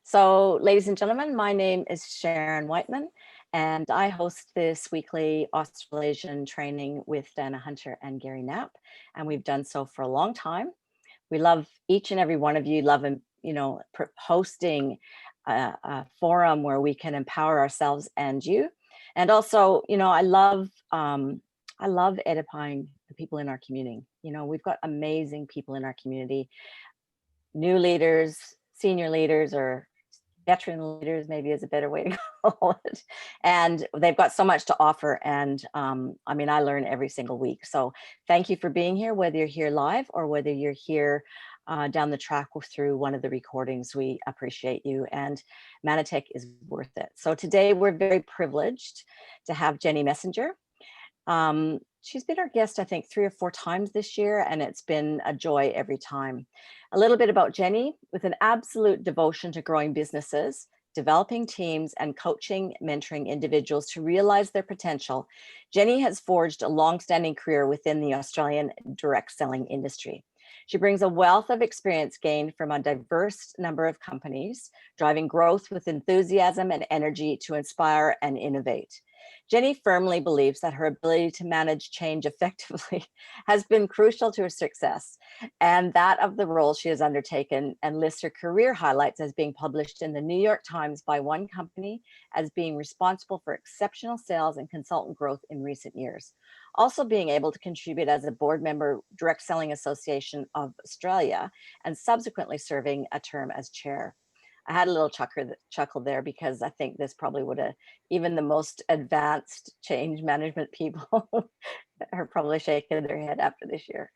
So, ladies and gentlemen, my name is Sharon Whiteman, and I host this weekly Australasian training with Dana Hunter and Gary Knapp, and we've done so for a long time. We love each and every one of you. Love, hosting a forum where we can empower ourselves and you, and also, I love edifying the people in our community. We've got amazing people in our community, new leaders, senior leaders, or veteran leaders maybe is a better way to call it. And they've got so much to offer. And I learn every single week. So thank you for being here, whether you're here live or whether you're here down the track through one of the recordings. We appreciate you, and Mannatech is worth it. So today we're very privileged to have Jenny Messenger. She's been our guest, I think, 3 or 4 times this year, and it's been a joy every time. A little bit about Jenny: with an absolute devotion to growing businesses, developing teams, and coaching, mentoring individuals to realize their potential, Jenny has forged a long-standing career within the Australian direct selling industry. She brings a wealth of experience gained from a diverse number of companies, driving growth with enthusiasm and energy to inspire and innovate. Jenny firmly believes that her ability to manage change effectively has been crucial to her success, and that of the role she has undertaken, and lists her career highlights as being published in the New York Times by one company as being responsible for exceptional sales and consultant growth in recent years. Also being able to contribute as a board member, Direct Selling Association of Australia, and subsequently serving a term as chair. I had a little chuckle there because I think this probably would have, even the most advanced change management people are probably shaking their head after this year.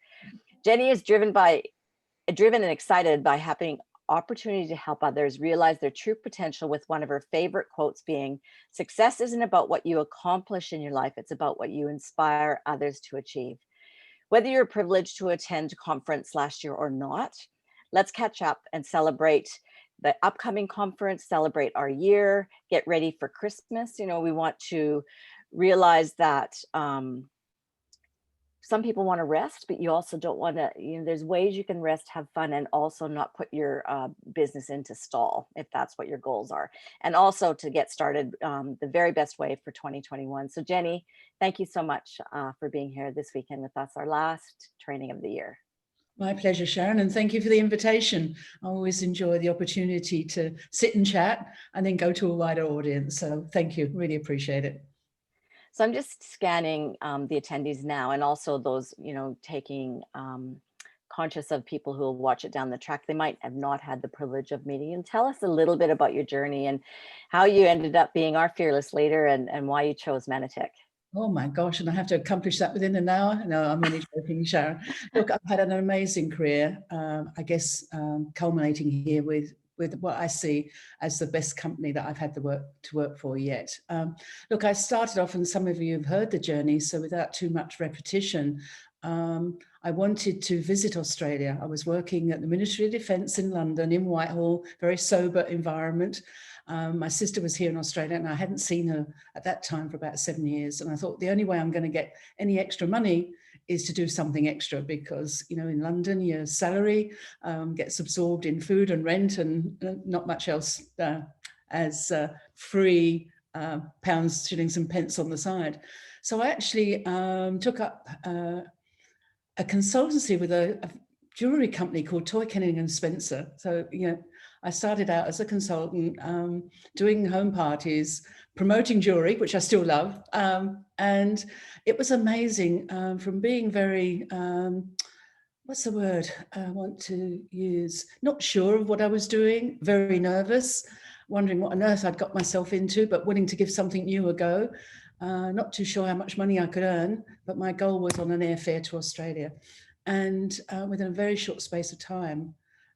Jenny is driven and excited by having opportunity to help others realize their true potential, with one of her favorite quotes being, "Success isn't about what you accomplish in your life, it's about what you inspire others to achieve." Whether you're privileged to attend a conference last year or not, let's catch up and celebrate the upcoming conference, celebrate our year, get ready for Christmas. We want to realize that some people want to rest, but you also don't want to, there's ways you can rest, have fun, and also not put your business into stall if that's what your goals are. And also to get started the very best way for 2021. So Jenny, thank you so much for being here this weekend with us, our last training of the year. My pleasure, Sharon, and thank you for the invitation. I always enjoy the opportunity to sit and chat and then go to a wider audience. So thank you, really appreciate it. So I'm just scanning the attendees now, and also those, taking conscious of people who will watch it down the track. They might have not had the privilege of meeting. And tell us a little bit about your journey and how you ended up being our fearless leader, and why you chose Mannatech. Oh my gosh, and I have to accomplish that within an hour? No, I'm only joking, Sharon. Look, I've had an amazing career, culminating here with what I see as the best company that I've had to work for yet. Look, I started off, and some of you have heard the journey, so without too much repetition, I wanted to visit Australia. I was working at the Ministry of Defence in London, in Whitehall, very sober environment. My sister was here in Australia, and I hadn't seen her at that time for about 7 years. And I thought the only way I'm going to get any extra money is to do something extra, because, in London, your salary gets absorbed in food and rent, and not much else as free pounds, shillings and pence on the side. So I actually took up a consultancy with a jewelry company called Toy Kenning & Spencer. So, I started out as a consultant, doing home parties, promoting jewelry, which I still love. And it was amazing, from being very, what's the word I want to use? Not sure of what I was doing, very nervous, wondering what on earth I'd got myself into, but willing to give something new a go. Not too sure how much money I could earn, but my goal was on an airfare to Australia. And within a very short space of time,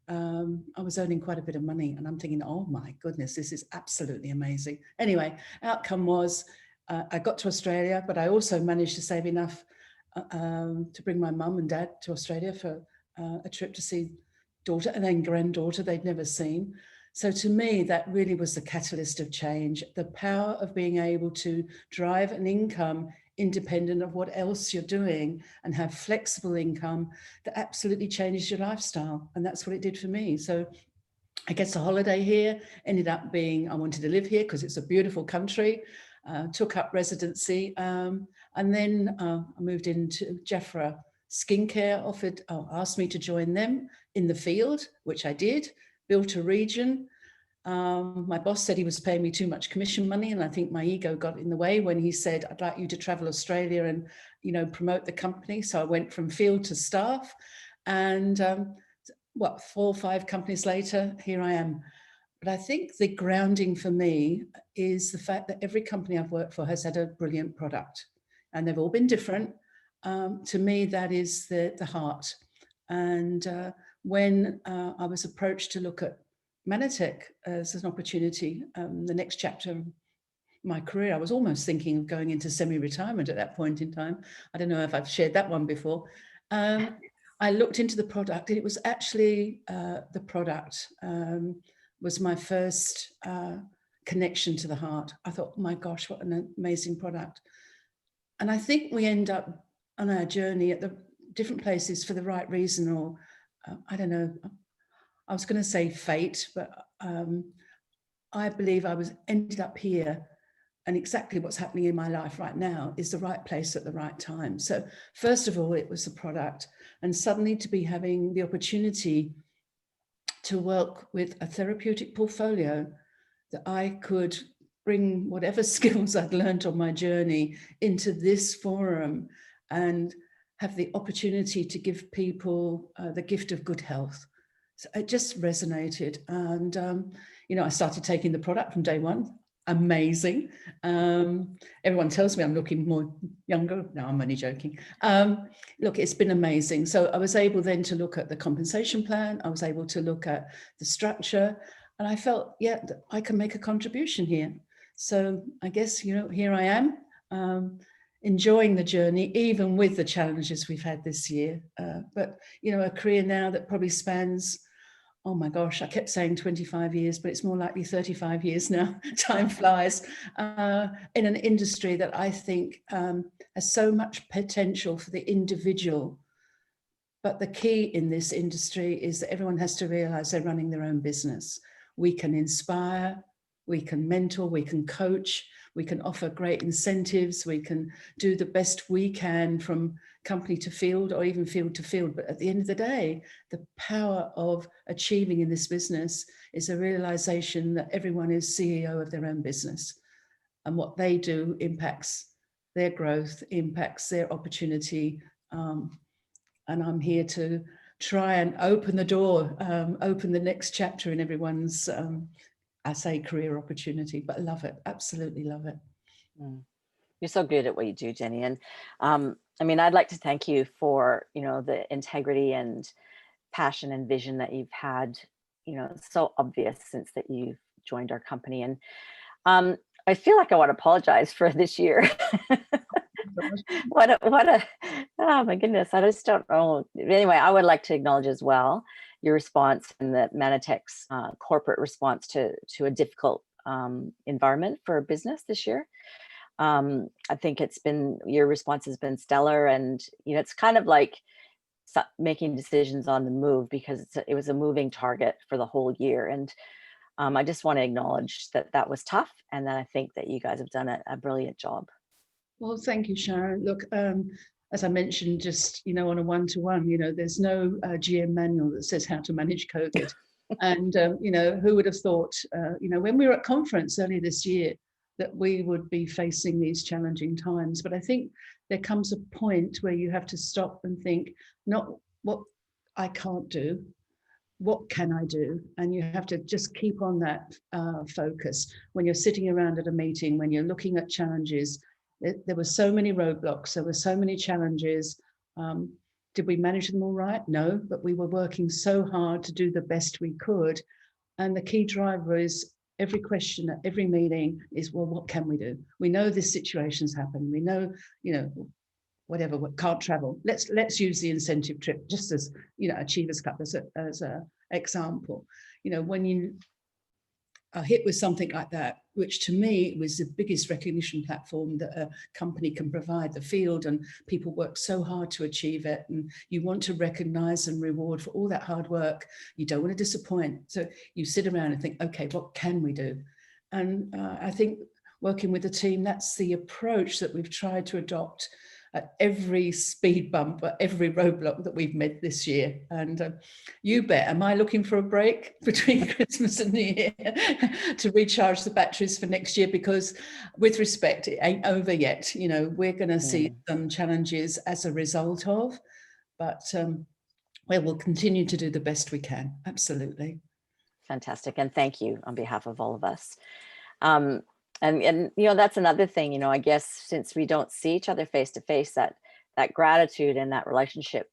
I was earning quite a bit of money, and I'm thinking, oh my goodness, this is absolutely amazing. Anyway, outcome was I got to Australia, but I also managed to save enough to bring my mum and dad to Australia for a trip to see daughter and then granddaughter they'd never seen. So to me, that really was the catalyst of change, the power of being able to drive an income independent of what else you're doing and have flexible income that absolutely changes your lifestyle. And that's what it did for me. So I guess a holiday here, ended up being, I wanted to live here because it's a beautiful country, took up residency, and then I moved into Jeffra Skincare, asked me to join them in the field, which I did, built a region. My boss said he was paying me too much commission money, and I think my ego got in the way when he said, I'd like you to travel Australia and, you know, promote the company. So I went from field to staff, and 4 or 5 companies later, here I am. But I think the grounding for me is the fact that every company I've worked for has had a brilliant product, and they've all been different. To me, that is the heart. And when I was approached to look at Mannatech as an opportunity, the next chapter of my career, I was almost thinking of going into semi-retirement at that point in time. I don't know if I've shared that one before. I looked into the product, and it was actually the product was my first connection to the heart. I thought, oh my gosh, what an amazing product. And I think we end up on our journey at the different places for the right reason, or I don't know, I was going to say fate, but I believe I ended up here, and exactly what's happening in my life right now is the right place at the right time. So first of all, it was the product, and suddenly to be having the opportunity to work with a therapeutic portfolio that I could bring whatever skills I'd learned on my journey into this forum and have the opportunity to give people the gift of good health. So it just resonated. And, you know, I started taking the product from day one. Amazing. Everyone tells me I'm looking more younger. No, I'm only joking. Look, it's been amazing. So I was able then to look at the compensation plan. I was able to look at the structure, and I felt, yeah, I can make a contribution here. So I guess, you know, here I am, enjoying the journey, even with the challenges we've had this year. But, you know, a career now that probably spans, oh my gosh, I kept saying 25 years, but it's more likely 35 years now. Time flies. In an industry that I think has so much potential for the individual. But the key in this industry is that everyone has to realize they're running their own business. We can inspire, we can mentor, we can coach, we can offer great incentives, we can do the best we can from company to field or even field to field. But at the end of the day, the power of achieving in this business is a realization that everyone is CEO of their own business, and what they do impacts their growth, impacts their opportunity. And I'm here to try and open the door, open the next chapter in everyone's, I say career opportunity, but love it, absolutely love it. You're so good at what you do, Jenny. And I mean, I'd like to thank you for, you know, the integrity and passion and vision that you've had, you know, so obvious since that you've joined our company. And I feel like I want to apologize for this year. Oh my goodness, I just don't know. Anyway, I would like to acknowledge as well your response and the Mannatech's corporate response to a difficult environment for business this year. I think your response has been stellar, and you know, it's kind of like making decisions on the move, because it was a moving target for the whole year. And I just want to acknowledge that was tough, and then I think that you guys have done a brilliant job. Well, thank you, Sharon. Look, as I mentioned, just, you know, on a one-to-one, you know, there's no GM manual that says how to manage COVID. And, you know, who would have thought, you know, when we were at conference earlier this year, that we would be facing these challenging times. But I think there comes a point where you have to stop and think, not what I can't do, what can I do? And you have to just keep on that focus. When you're sitting around at a meeting, when you're looking at challenges, there were so many roadblocks, there were so many challenges. Did we manage them all right? No, but we were working so hard to do the best we could. And the key driver is every question at every meeting is, well, what can we do? We know this situation's happened. We know, you know, whatever, can't travel. Let's use the incentive trip just as, you know, Achievers Cup as a example. You know, when you are hit with something like that, which to me was the biggest recognition platform that a company can provide. The field and people work so hard to achieve it, and you want to recognize and reward for all that hard work. You don't want to disappoint. So you sit around and think, okay, what can we do? And I think working with the team, that's the approach that we've tried to adopt at every speed bump, at every roadblock that we've met this year. And you bet, am I looking for a break between Christmas and New Year to recharge the batteries for next year? Because with respect, it ain't over yet. You know, we're going to see some challenges as a result of, but we'll continue to do the best we can. Absolutely. Fantastic. And thank you on behalf of all of us. And you know, that's another thing, you know, I guess since we don't see each other face to face, that gratitude and that relationship,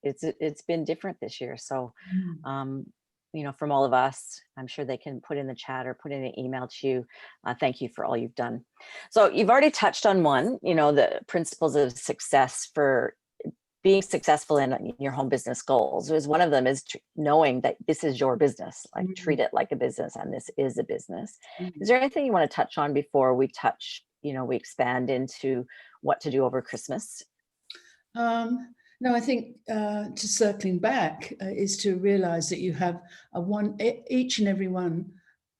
it's been different this year. So, you know, from all of us, I'm sure they can put in the chat or put in an email to you. Thank you for all you've done. So you've already touched on one, you know, the principles of success for being successful in your home business goals. Is one of them is knowing that this is your business, like treat it like a business, and this is a business. Is there anything you want to touch on before we we expand into what to do over Christmas? No, I think just circling back is to realize that you have each and every one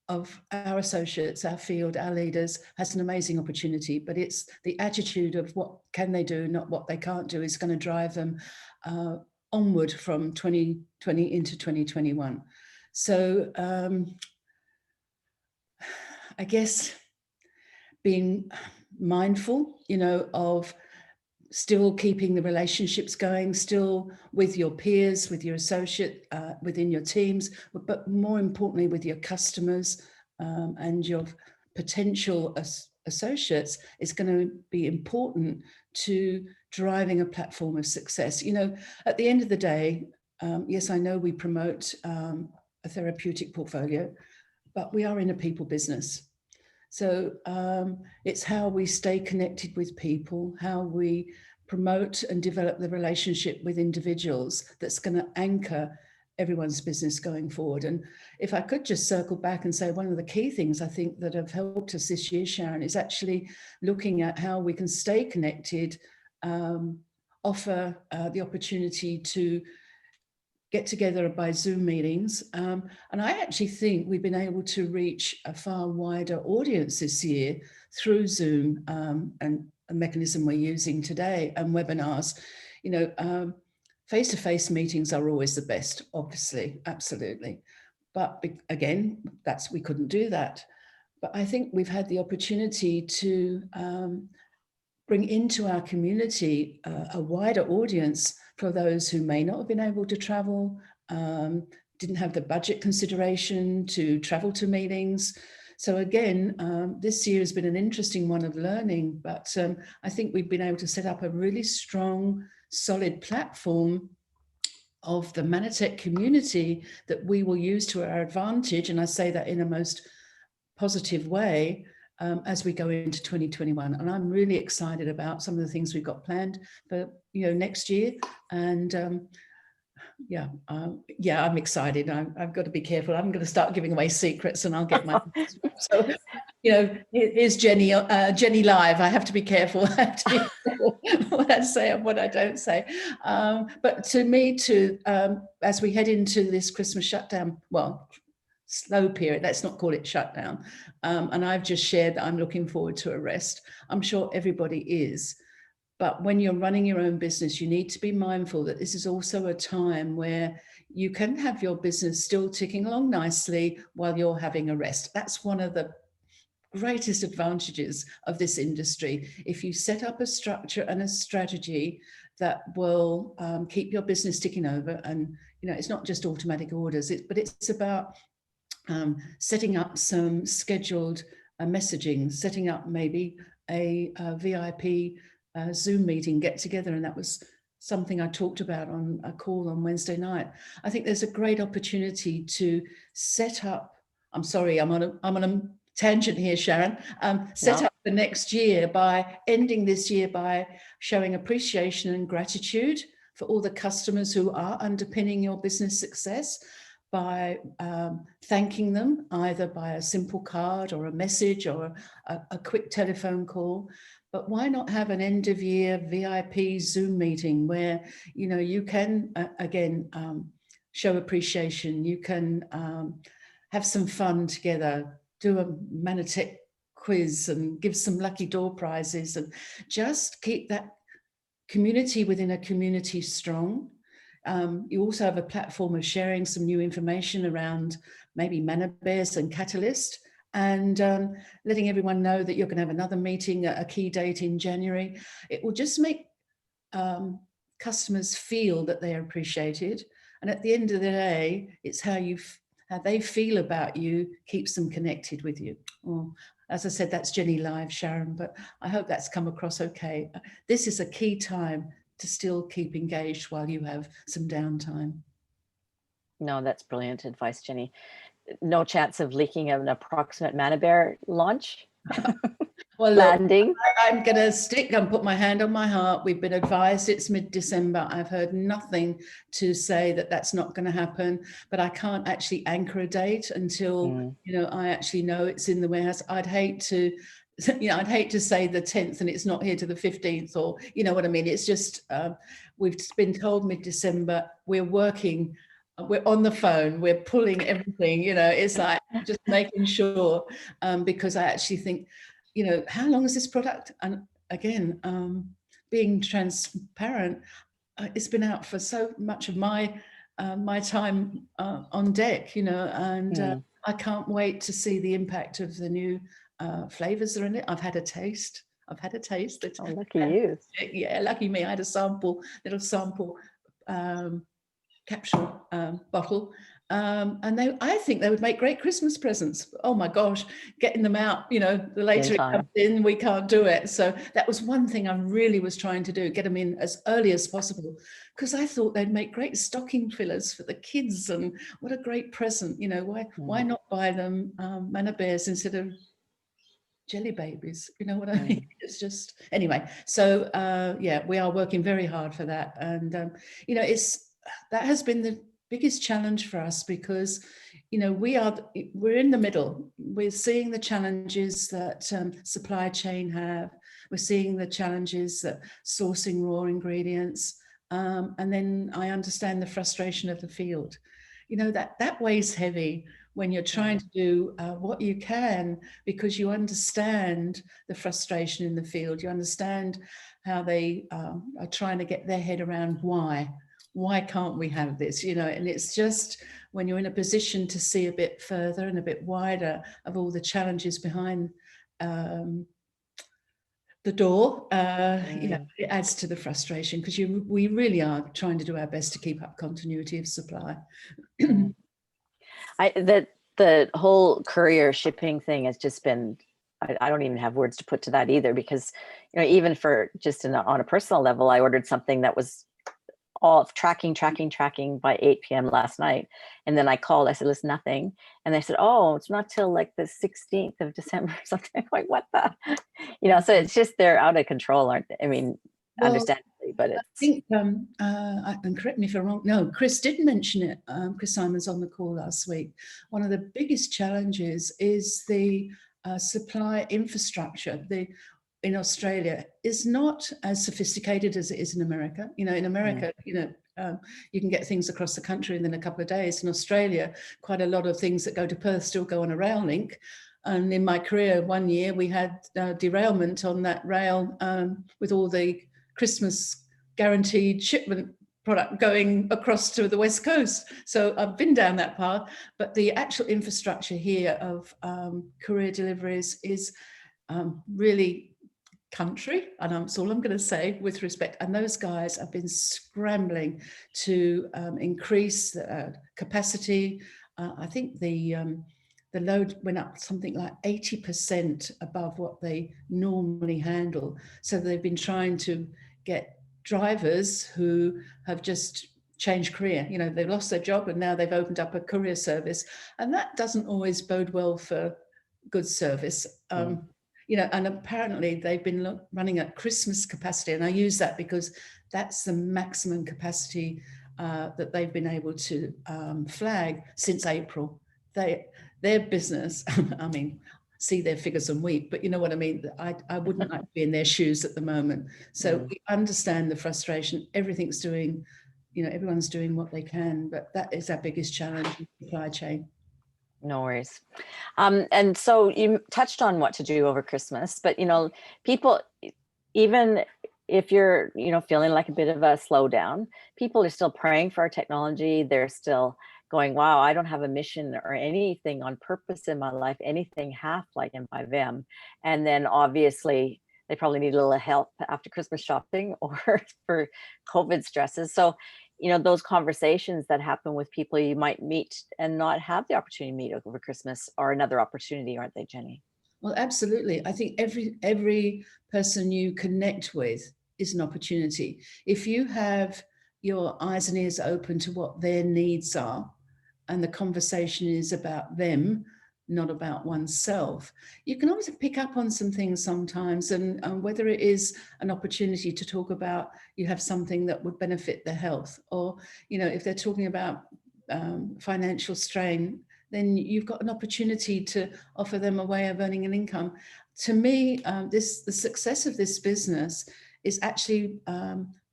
of our associates, our field, our leaders has an amazing opportunity, but it's the attitude of what can they do, not what they can't do, is going to drive them onward from 2020 into 2021. So I guess being mindful, you know, of still keeping the relationships going, still with your peers, with your associate, within your teams, but more importantly with your customers and your potential associates is going to be important to driving a platform of success. You know, at the end of the day, yes, I know we promote a therapeutic portfolio, but we are in a people business. So it's how we stay connected with people, how we promote and develop the relationship with individuals that's going to anchor everyone's business going forward. And if I could just circle back and say one of the key things I think that have helped us this year, Sharon, is actually looking at how we can stay connected, offer the opportunity to get together by Zoom meetings. And I actually think we've been able to reach a far wider audience this year through Zoom and a mechanism we're using today and webinars. You know, face-to-face meetings are always the best, obviously, absolutely. But again, we couldn't do that. But I think we've had the opportunity to bring into our community a wider audience for those who may not have been able to travel, didn't have the budget consideration to travel to meetings. So again, this year has been an interesting one of learning, but I think we've been able to set up a really strong, solid platform of the Mannatech community that we will use to our advantage. And I say that in a most positive way as we go into 2021. And I'm really excited about some of the things we've got planned for, you know, next year. And I'm excited. I've got to be careful. I'm going to start giving away secrets and I'll get my... So, you know, here's Jenny live. I have to be careful. I have to be careful what I say and what I don't say. But to me, as we head into this Christmas shutdown, well, slow period, let's not call it shutdown. And I've just shared that I'm looking forward to a rest. I'm sure everybody is. But when you're running your own business, you need to be mindful that this is also a time where you can have your business still ticking along nicely while you're having a rest. That's one of the greatest advantages of this industry. If you set up a structure and a strategy that will keep your business ticking over, and you know, it's not just automatic orders, but it's about setting up some scheduled messaging, setting up maybe a VIP Zoom meeting, get together. And that was something I talked about on a call on Wednesday night. I think there's a great opportunity to set up, I'm sorry, I'm on a tangent here, Sharon, set up the next year by ending this year by showing appreciation and gratitude for all the customers who are underpinning your business success. by thanking them either by a simple card or a message or a quick telephone call. But why not have an end of year VIP Zoom meeting where, you know, you can again show appreciation, you can have some fun together, do a Mannatech quiz and give some lucky door prizes, and just keep that community within a community strong. You also have a platform of sharing some new information around maybe Manor Bears and Catalyst, and letting everyone know that you're going to have another meeting at a key date in January. It will just make customers feel that they are appreciated. And at the end of the day, it's how they feel about you keeps them connected with you. Well, as I said, that's Jenny Live, Sharon, but I hope that's come across okay. This is a key time to still keep engaged while you have some downtime. No, that's brilliant advice, Jenny. No chance of leaking an approximate Manor Bear launch? Well, landing? Look, I'm going to stick and put my hand on my heart. We've been advised it's mid-December. I've heard nothing to say that that's not going to happen, but I can't actually anchor a date until you know, I actually know it's in the warehouse. I'd hate to, you know, I'd hate to say the 10th and it's not here to the 15th, or you know what I mean. It's just we've been told mid-December. We're working. We're on the phone. We're pulling everything. You know, it's like just making sure because I actually think, you know, how long is this product? And again, being transparent, it's been out for so much of my time on deck, you know, and I can't wait to see the impact of the new flavors that are in it. I've had a taste. Oh, lucky you. Yeah, lucky me. I had a little sample capsule bottle. And I think they would make great Christmas presents. Oh my gosh, getting them out, you know, the later it comes in, we can't do it. So that was one thing I really was trying to do, get them in as early as possible, because I thought they'd make great stocking fillers for the kids, and what a great present. You know, why not buy them Manor Bears instead of jelly babies? You know what I mean? It's just, anyway, so yeah, we are working very hard for that. And you know, that has been the biggest challenge for us, because you know, we're in the middle. We're seeing the challenges that supply chain have. We're seeing the challenges that sourcing raw ingredients, and then I understand the frustration of the field. You know, that weighs heavy when you're trying to do what you can, because you understand the frustration in the field. You understand how they are trying to get their head around why can't we have this, you know. And it's just when you're in a position to see a bit further and a bit wider of all the challenges behind the door, you know, it adds to the frustration, because we really are trying to do our best to keep up continuity of supply. The whole courier shipping thing has just been, I don't even have words to put to that either, because you know, even for just on a personal level, I ordered something that was all tracking by 8 p.m. last night. And then I called, I said, listen, nothing. And they said, oh, it's not till like the 16th of December or something. I'm like, what the, you know, so it's just, they're out of control, aren't they? I mean, well, understandably, but it's. I think, and correct me if I'm wrong, no, Chris did mention it. Chris Simon's on the call last week. One of the biggest challenges is the supply infrastructure. In Australia is not as sophisticated as it is in America. You know, in America, you know, you can get things across the country within a couple of days. In Australia, quite a lot of things that go to Perth still go on a rail link. And in my career, one year we had derailment on that rail with all the Christmas guaranteed shipment product going across to the West Coast. So I've been down that path, but the actual infrastructure here of courier deliveries is really country, and that's all I'm going to say with respect. And those guys have been scrambling to increase the capacity. I think the load went up something like 80% above what they normally handle. So they've been trying to get drivers who have just changed career. You know, they've lost their job and now they've opened up a courier service, and that doesn't always bode well for good service. You know, and apparently they've been running at Christmas capacity. And I use that because that's the maximum capacity that they've been able to flag since April. Their business, I mean, see their figures and weep, but you know what I mean? I wouldn't like to be in their shoes at the moment. So we understand the frustration. Everything's doing, everyone's doing what they can, but that is our biggest challenge in supply chain. No worries. And so you touched on what to do over Christmas, but people, even if you're, feeling like a bit of a slowdown, people are still praying for our technology. They're still going, wow, I don't have a mission or anything on purpose in my life, anything half like M5M. And then obviously they probably need a little help after Christmas shopping or for COVID stresses. So, those conversations that happen with people you might meet and not have the opportunity to meet over Christmas are another opportunity, aren't they, Jenny? Well, absolutely. I think every person you connect with is an opportunity. If you have your eyes and ears open to what their needs are, and the conversation is about them, not about oneself, you can always pick up on some things sometimes, and whether it is an opportunity to talk about you have something that would benefit their health, or if they're talking about financial strain, then you've got an opportunity to offer them a way of earning an income. To me, the success of this business is actually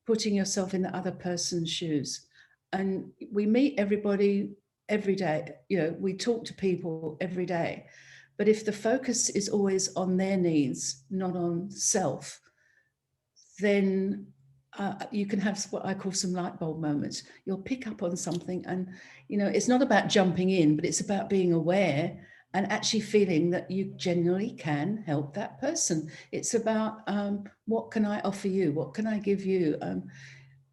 putting yourself in the other person's shoes. And we meet everybody every day. We talk to people every day. But if the focus is always on their needs, not on self, then you can have what I call some light bulb moments. You'll pick up on something, and it's not about jumping in, but it's about being aware and actually feeling that you genuinely can help that person. It's about what can I offer you? What can I give you?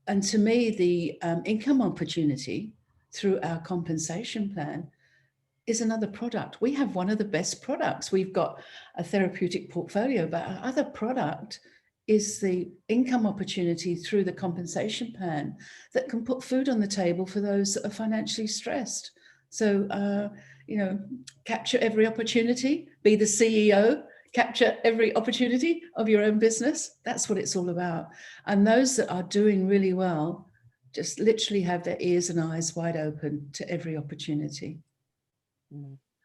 And to me, the income opportunity through our compensation plan is another product. We have one of the best products. We've got a therapeutic portfolio, but our other product is the income opportunity through the compensation plan that can put food on the table for those that are financially stressed. So, capture every opportunity, be the CEO, capture every opportunity of your own business. That's what it's all about. And those that are doing really well just literally have their ears and eyes wide open to every opportunity.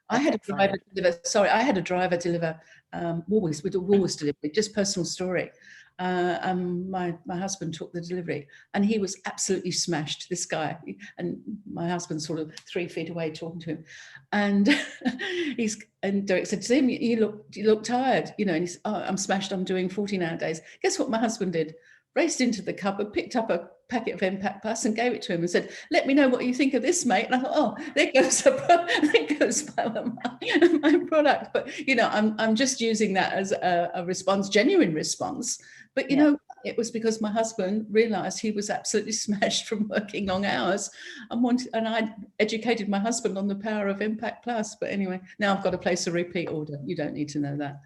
I had a driver deliver Woolworths. We do Woolworths delivery, just personal story. My husband took the delivery, and he was absolutely smashed, this guy. And my husband's sort of 3 feet away talking to him. And and Derek said to him, you look tired, and he's, oh, I'm smashed, I'm doing 14-hour days. Guess what my husband did? Raced into the cupboard, picked up a packet of Impact Plus and gave it to him and said, let me know what you think of this, mate. And I thought, oh, there goes my product. But, I'm just using that as a response, genuine response. But, it was because my husband realized he was absolutely smashed from working long hours and I educated my husband on the power of Impact Plus. But anyway, now I've got to place a repeat order. You don't need to know that.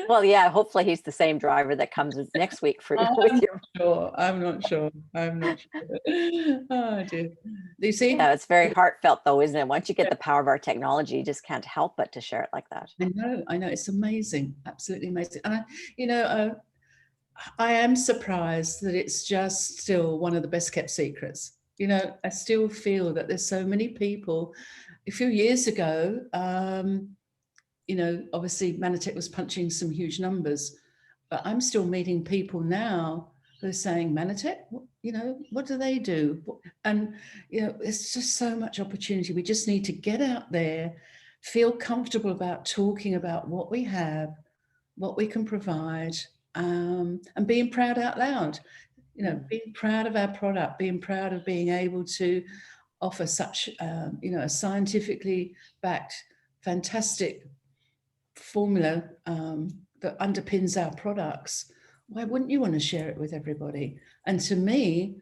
Well, yeah, hopefully he's the same driver that comes next week with your. I'm not sure. Oh dear. Do you see? Yeah, it's very heartfelt though, isn't it? Once you get the power of our technology, you just can't help but to share it like that. I know. It's amazing. Absolutely amazing. And I am surprised that it's just still one of the best kept secrets. I still feel that there's so many people. A few years ago, obviously Mannatech was punching some huge numbers, but I'm still meeting people now who are saying, Mannatech, what do they do? And, it's just so much opportunity. We just need to get out there, feel comfortable about talking about what we have, what we can provide, and being proud out loud, being proud of our product, being proud of being able to offer such, a scientifically backed, fantastic formula that underpins our products. Why wouldn't you want to share it with everybody? And to me,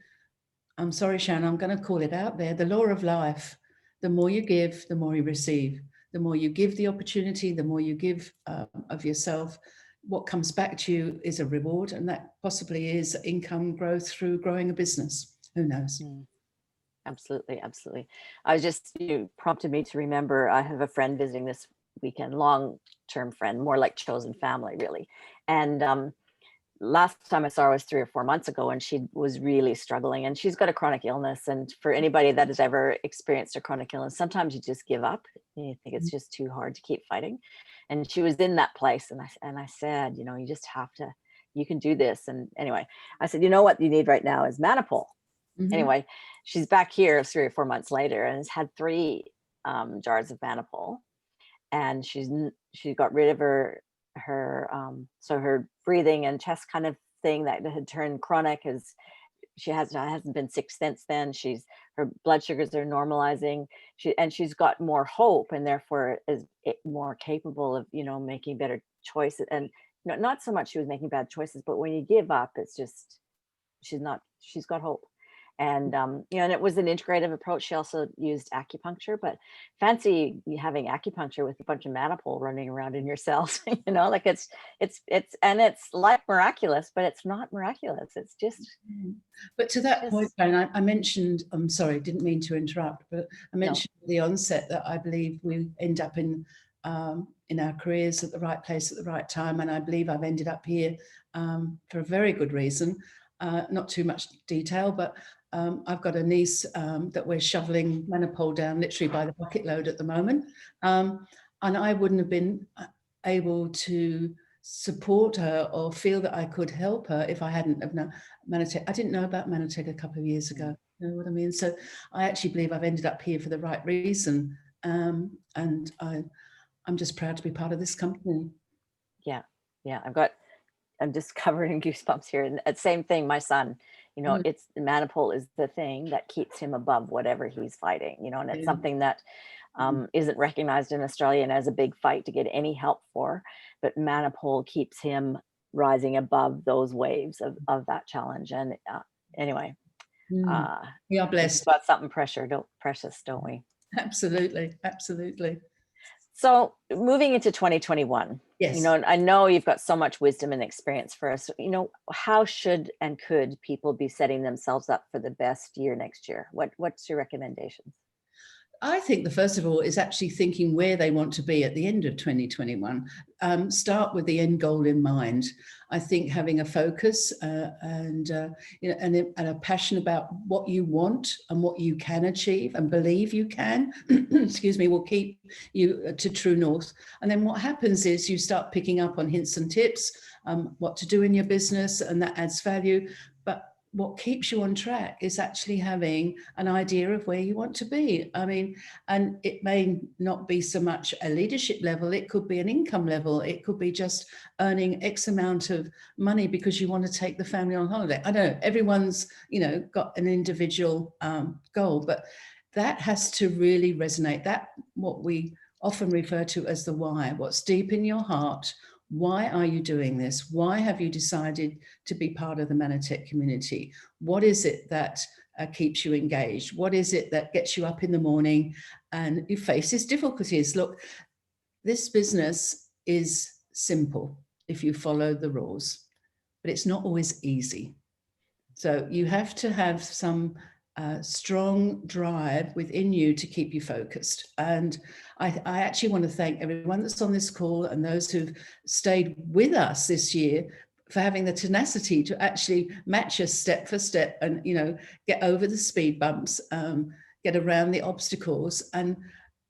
I'm sorry, Sharon, I'm going to call it out there, the law of life. The more you give, the more you receive. The more you give the opportunity, the more you give of yourself. What comes back to you is a reward, and that possibly is income growth through growing a business. Who knows? Absolutely. You prompted me to remember, I have a friend visiting this weekend, long-term friend, more like chosen family, really. And last time I saw her was 3 or 4 months ago, and she was really struggling, and she's got a chronic illness. And for anybody that has ever experienced a chronic illness, sometimes you just give up and you think it's just too hard to keep fighting. And she was in that place, and I said, you know, you just have to, you can do this. And anyway, I said, you know what you need right now is Manipul. Mhm. Anyway, she's back here 3 or 4 months later and has had 3 jars of Manipul, and she got rid of so her breathing and chest kind of thing that had turned chronic is, she hasn't been sick since then. Her blood sugars are normalizing. She's got more hope, and therefore is more capable of, you know, making better choices. And not so much she was making bad choices, but when you give up, it's just, she's got hope. And and it was an integrative approach. She also used acupuncture, but fancy you having acupuncture with a bunch of Manipul running around in your cells. Like it's like miraculous, but it's not miraculous. It's just But to that point, just Karen, I mentioned, I'm sorry, didn't mean to interrupt, but I no. mentioned at the onset that I believe we end up in our careers at the right place at the right time. And I believe I've ended up here for a very good reason. Not too much detail, but I've got a niece that we're shoveling Manipul down literally by the bucket load at the moment. And I wouldn't have been able to support her or feel that I could help her if I hadn't have known Mannatech. I didn't know about Mannatech a couple of years ago. You know what I mean? So I actually believe I've ended up here for the right reason. And I'm just proud to be part of this company. Yeah, yeah. I'm just covered in goosebumps here. And same thing, my son, Mm, it's Manipul is the thing that keeps him above whatever he's fighting, and it's yeah. something that Mm, isn't recognized in Australia and as a big fight to get any help for. But Manipul keeps him rising above those waves of that challenge. And anyway, mm. uh, We are we've blessed. got something precious, don't we? Absolutely. Absolutely. So moving into 2021, Yes. I know you've got so much wisdom and experience for us. How should and could people be setting themselves up for the best year next year? What's your recommendations? I think the first of all is actually thinking where they want to be at the end of 2021. Start with the end goal in mind. I think having a focus and a passion about what you want and what you can achieve and believe you can, excuse me, will keep you to true north. And then what happens is you start picking up on hints and tips, what to do in your business, and that adds value. But what keeps you on track is actually having an idea of where you want to be. I mean, and it may not be so much a leadership level, it could be an income level, it could be just earning X amount of money because you want to take the family on holiday. I don't know, everyone's, got an individual goal, but that has to really resonate. That what we often refer to as the why, what's deep in your heart. Why are you doing this? Why have you decided to be part of the Mannatech community? What is it that keeps you engaged? What is it that gets you up in the morning and you faces difficulties? Look, this business is simple if you follow the rules, but it's not always easy. So you have to have some strong drive within you to keep you focused. And I actually want to thank everyone that's on this call and those who've stayed with us this year for having the tenacity to actually match us step for step and, get over the speed bumps, get around the obstacles. And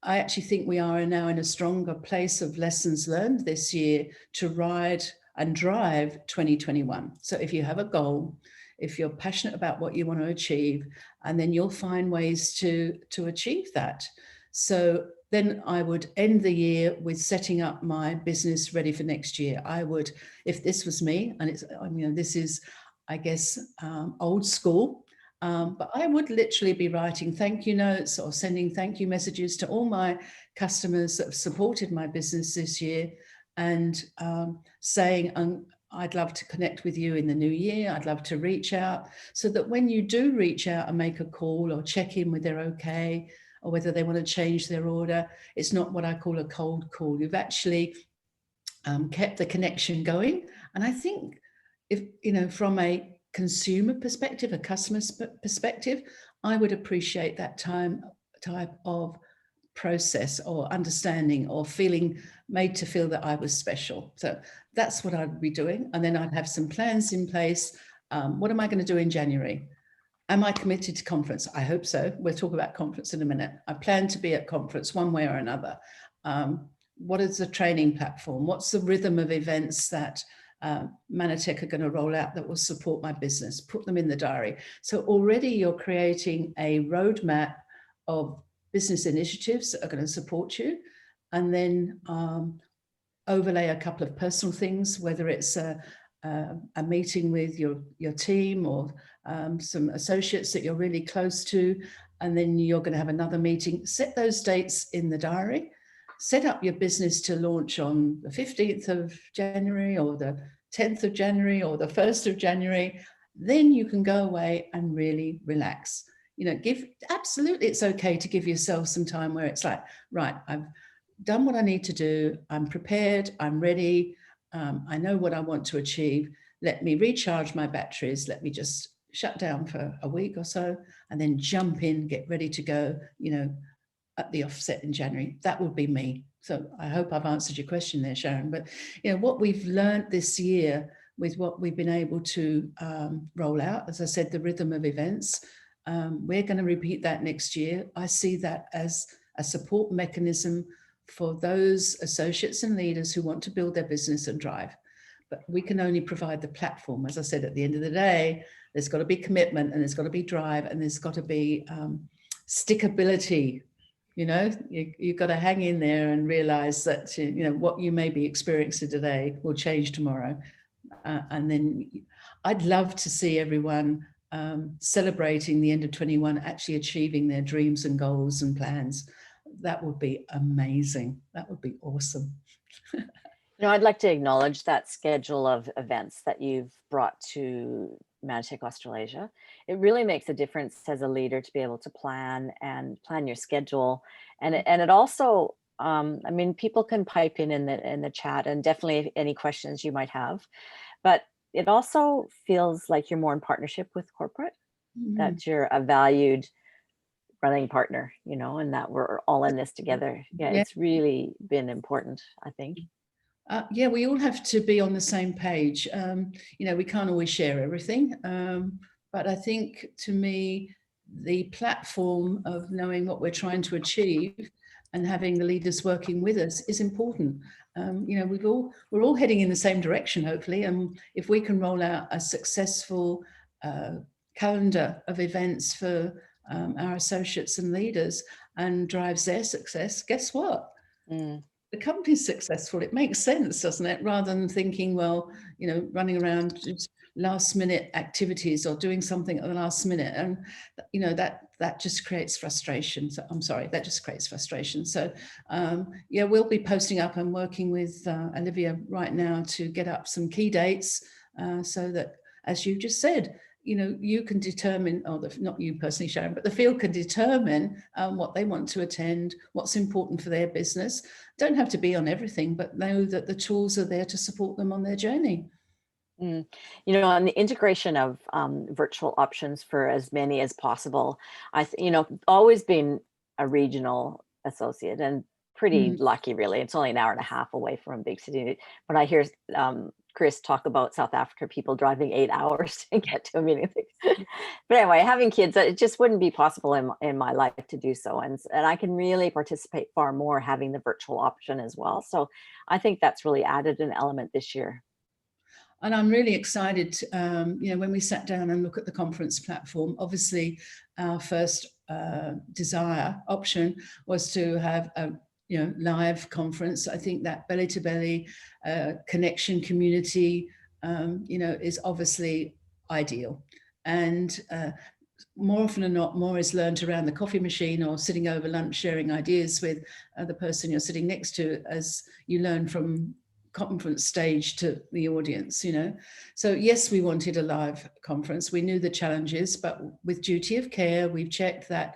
I actually think we are now in a stronger place of lessons learned this year to ride and drive 2021. So if you have a goal, if you're passionate about what you want to achieve, and then you'll find ways to achieve that. So then I would end the year with setting up my business ready for next year. I would, if this was me, and this is, I guess, old school, but I would literally be writing thank you notes or sending thank you messages to all my customers that have supported my business this year, and saying, I'd love to connect with you in the new year. I'd love to reach out, so that when you do reach out and make a call or check in whether they're okay or whether they want to change their order, it's not what I call a cold call. You've actually kept the connection going. And I think if, from a consumer perspective, a customer perspective, I would appreciate that type of process or understanding or feeling made to feel that I was special. So that's what I'd be doing. And then I'd have some plans in place. What am I going to do in January? Am I committed to conference? I hope so. We'll talk about conference in a minute. I plan to be at conference one way or another. What is the training platform? What's the rhythm of events that Mannatech are going to roll out that will support my business? Put them in the diary. So already you're creating a roadmap of business initiatives that are going to support you, and then overlay a couple of personal things, whether it's a meeting with your team or some associates that you're really close to, and then you're going to have another meeting. Set those dates in the diary. Set up your business to launch on the 15th of January or the 10th of January or the 1st of January. Then you can go away and really relax. Absolutely, it's okay to give yourself some time where it's like, right, I've done what I need to do. I'm prepared. I'm ready. I know what I want to achieve. Let me recharge my batteries. Let me just shut down for a week or so and then jump in, get ready to go, at the offset in January. That would be me. So I hope I've answered your question there, Sharon. But, what we've learned this year with what we've been able to roll out, as I said, the rhythm of events, we're going to repeat that next year. I see that as a support mechanism for those associates and leaders who want to build their business and drive. But we can only provide the platform. As I said, at the end of the day, there's got to be commitment and there's got to be drive and there's got to be stickability. You've got to hang in there and realize that, what you may be experiencing today will change tomorrow. And then I'd love to see everyone celebrating the end of 21, actually achieving their dreams and goals and plans. That would be amazing. That would be awesome. I'd like to acknowledge that schedule of events that you've brought to Mannatech Australasia. It really makes a difference as a leader to be able to plan your schedule. And it also, people can pipe in the chat, and definitely any questions you might have. But it also feels like you're more in partnership with corporate, that you're a valued running partner, and that we're all in this together. Yeah, it's really been important, I think. We all have to be on the same page. We can't always share everything. But I think, to me, the platform of knowing what we're trying to achieve and having the leaders working with us is important. We're all heading in the same direction, hopefully. And if we can roll out a successful calendar of events for our associates and leaders and drives their success, guess what? The company's successful. It makes sense, doesn't it? Rather than thinking, running around just last minute activities or doing something at the last minute. And, that just creates frustration. So I'm sorry, that just creates frustration. So we'll be posting up and working with Olivia right now to get up some key dates so that, as you just said, you can determine, not you personally, Sharon, but the field can determine what they want to attend, what's important for their business. Don't have to be on everything, but know that the tools are there to support them on their journey. And the integration of virtual options for as many as possible. Always been a regional associate and pretty lucky, really. It's only an hour and a half away from a big city. When I hear Chris talk about South Africa, people driving 8 hours to get to a meeting. But anyway, having kids, it just wouldn't be possible in my life to do so. And I can really participate far more having the virtual option as well. So I think that's really added an element this year. And I'm really excited, when we sat down and look at the conference platform, obviously our first desire option was to have a live conference. I think that belly to belly connection community, is obviously ideal. And more often than not, more is learned around the coffee machine or sitting over lunch, sharing ideas with the person you're sitting next to, as you learn from conference stage to the audience, So yes, we wanted a live conference. We knew the challenges, but with duty of care, we've checked that,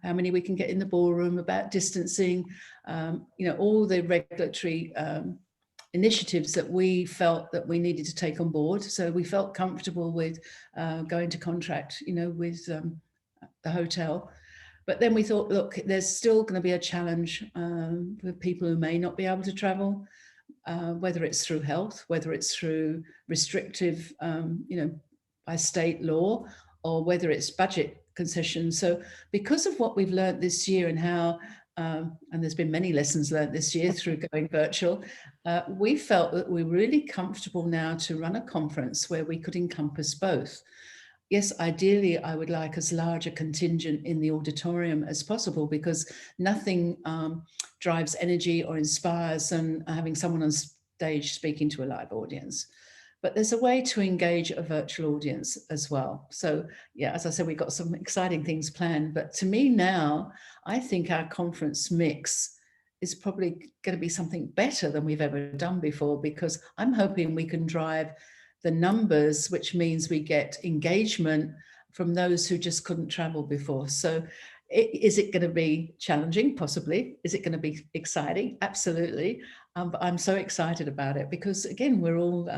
how many we can get in the ballroom, about distancing, all the regulatory initiatives that we felt that we needed to take on board. So we felt comfortable with going to contract, with the hotel. But then we thought, look, there's still going to be a challenge for people who may not be able to travel, whether it's through health, whether it's through restrictive, by state law, or whether it's budget concessions. So because of what we've learned this year and how, and there's been many lessons learned this year through going virtual, we felt that we're really comfortable now to run a conference where we could encompass both. Yes, ideally, I would like as large a contingent in the auditorium as possible, because nothing drives energy or inspires than having someone on stage speaking to a live audience. But there's a way to engage a virtual audience as well. So yeah, as I said, we've got some exciting things planned. But to me now, I think our conference mix is probably going to be something better than we've ever done before, because I'm hoping we can drive the numbers, which means we get engagement from those who just couldn't travel before. So is it going to be challenging? Possibly. Is it going to be exciting? Absolutely. But I'm so excited about it because, again, we're all,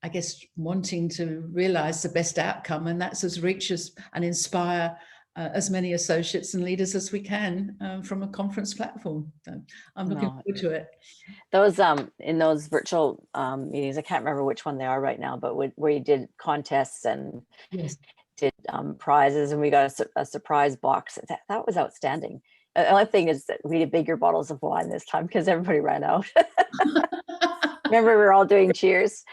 I guess, wanting to realize the best outcome, and that's as reach as and inspire as many associates and leaders as we can from a conference platform. So I'm looking forward to it. Those in those virtual meetings, I can't remember which one they are right now, but where you did contests and Yes. did prizes, and we got a surprise box. That was outstanding. The only thing is that we did bigger bottles of wine this time because everybody ran out. Remember, we were all doing cheers.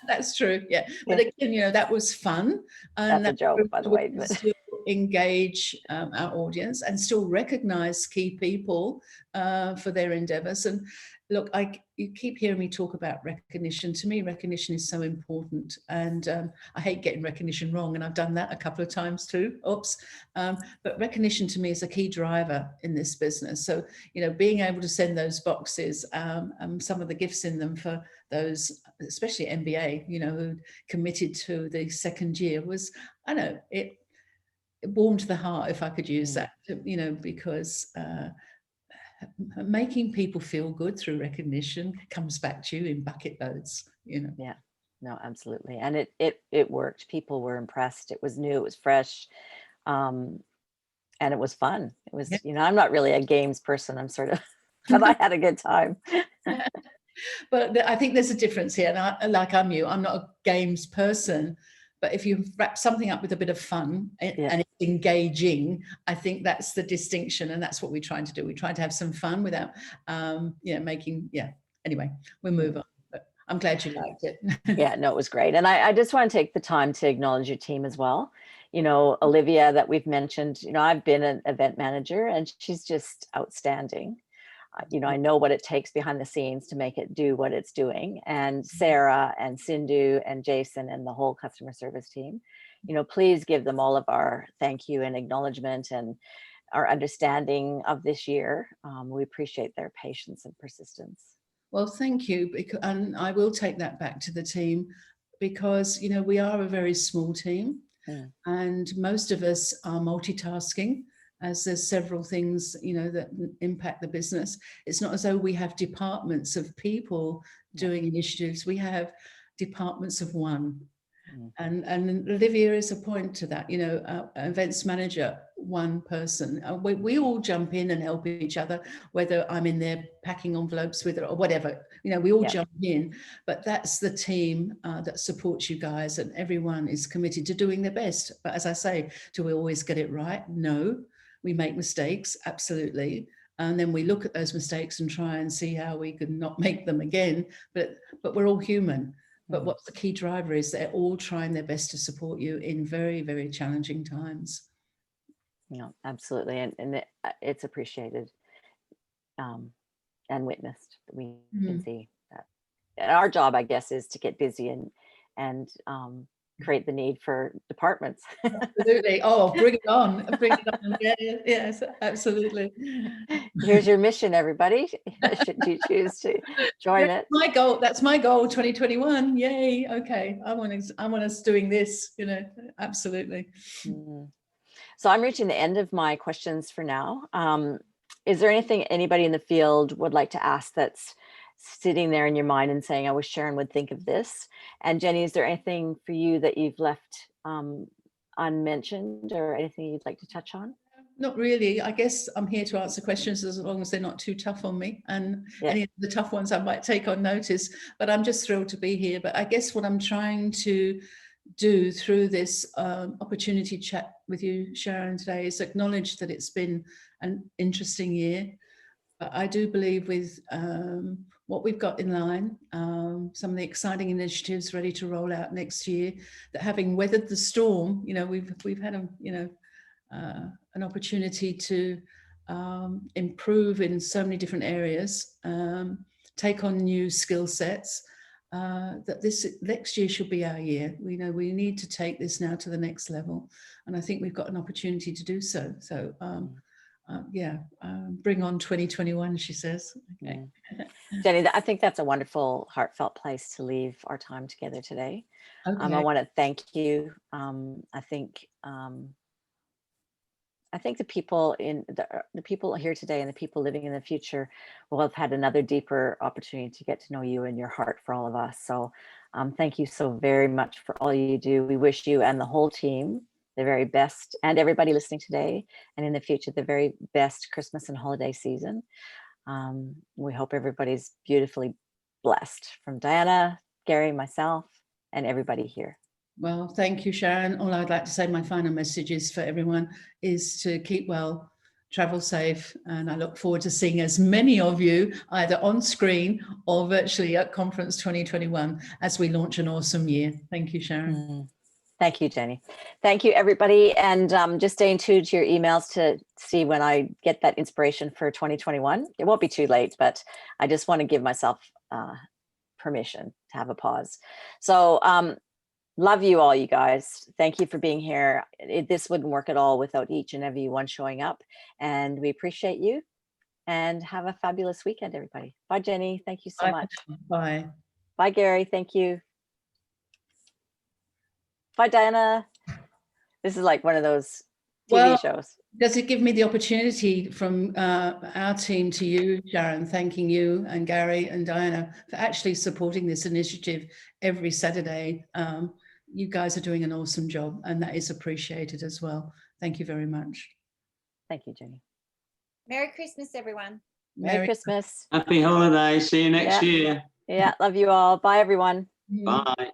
That's true. Yeah. But again, that was fun. And that's a joke, by the way. But still engage our audience and still recognize key people for their endeavors. And look, you keep hearing me talk about recognition. To me, recognition is so important. And I hate getting recognition wrong. And I've done that a couple of times too. Oops. But recognition to me is a key driver in this business. So, being able to send those boxes, some of the gifts in them for those, especially MBA, who committed to the second year was, I know, it warmed the heart, if I could use that, because making people feel good through recognition comes back to you in bucket loads, Yeah, no, absolutely. And it worked. People were impressed. It was new, it was fresh. And it was fun. It was, I'm not really a games person. I'm sort of, but I had a good time. But I think there's a difference here. And I'm you, I'm not a games person, but if you wrap something up with a bit of fun and it's engaging, I think that's the distinction. And that's what we're trying to do. We're trying to have some fun without, anyway, we'll move on. But I'm glad you liked it. Yeah, no, it was great. And I just want to take the time to acknowledge your team as well. Olivia, that we've mentioned, I've been an event manager and she's just outstanding. I know what it takes behind the scenes to make it do what it's doing. And Sarah and Sindhu and Jason and the whole customer service team, please give them all of our thank you and acknowledgement and our understanding of this year. We appreciate their patience and persistence. Well, thank you. And I will take that back to the team because, we are a very small team and most of us are multitasking. As there's several things, that impact the business. It's not as though we have departments of people doing initiatives. We have departments of one. And Olivia is a point to that, events manager, one person. We all jump in and help each other, whether I'm in there packing envelopes with it or whatever, we all jump in, but that's the team that supports you guys, and everyone is committed to doing their best. But as I say, do we always get it right? No. We make mistakes, absolutely. And then we look at those mistakes and try and see how we can not make them again. But we're all human. But what's the key driver is they're all trying their best to support you in very, very challenging times. No, absolutely. And it's appreciated and witnessed. We can see that. And our job, I guess, is to get busy and create the need for departments. Absolutely. Oh, bring it on. Bring it on. Yes, absolutely. Here's your mission, everybody. Should you choose to join it. My goal. That's my goal, 2021. Yay. Okay. I want us doing this, absolutely. So I'm reaching the end of my questions for now. Is there anything anybody in the field would like to ask that's sitting there in your mind and saying, I wish Sharon would think of this? And Jenny, is there anything for you that you've left unmentioned or anything you'd like to touch on? Not really. I guess I'm here to answer questions as long as they're not too tough on me, and Yeah. any of the tough ones I might take on notice, but I'm just thrilled to be here. But I guess what I'm trying to do through this opportunity chat with you, Sharon, today is acknowledge that it's been an interesting year. But I do believe with what we've got in line, some of the exciting initiatives ready to roll out next year, that having weathered the storm, you know, we've had a, you know, an opportunity to improve in so many different areas, take on new skill sets, that this next year should be our year. We know we need to take this now to the next level. And I think we've got an opportunity to do so. So bring on 2021, she says. Okay. Jenny, I think that's a wonderful, heartfelt place to leave our time together today. Okay. I want to thank you. I think the people in the people here today and the people living in the future will have had another deeper opportunity to get to know you and your heart for all of us. So thank you so very much for all you do. We wish you and the whole team the very best, and everybody listening today and in the future, the very best Christmas and holiday season. We hope everybody's beautifully blessed, from Diana, Gary, myself, and everybody here. Well, thank you, Sharon. All I'd like to say, my final message is for everyone is to keep well, travel safe, and I look forward to seeing as many of you either on screen or virtually at Conference 2021 as we launch an awesome year. Thank you, Sharon. Thank you, Jenny. Thank you, everybody. And just stay tuned to your emails to see when I get that inspiration for 2021. It won't be too late, but I just want to give myself permission to have a pause. So love you all, you guys. Thank you for being here. This wouldn't work at all without each and every one showing up. And we appreciate you. And have a fabulous weekend, everybody. Bye, Jenny. Thank you so much. Bye. Bye, Gary. Thank you. Bye, Diana. This is like one of those TV shows. Does it give me the opportunity from our team to you, Sharon, thanking you and Gary and Diana for actually supporting this initiative every Saturday. You guys are doing an awesome job, and that is appreciated as well. Thank you very much. Thank you, Jenny. Merry Christmas, everyone. Merry Christmas. Happy holidays. See you next year. Yeah, love you all. Bye, everyone. Bye.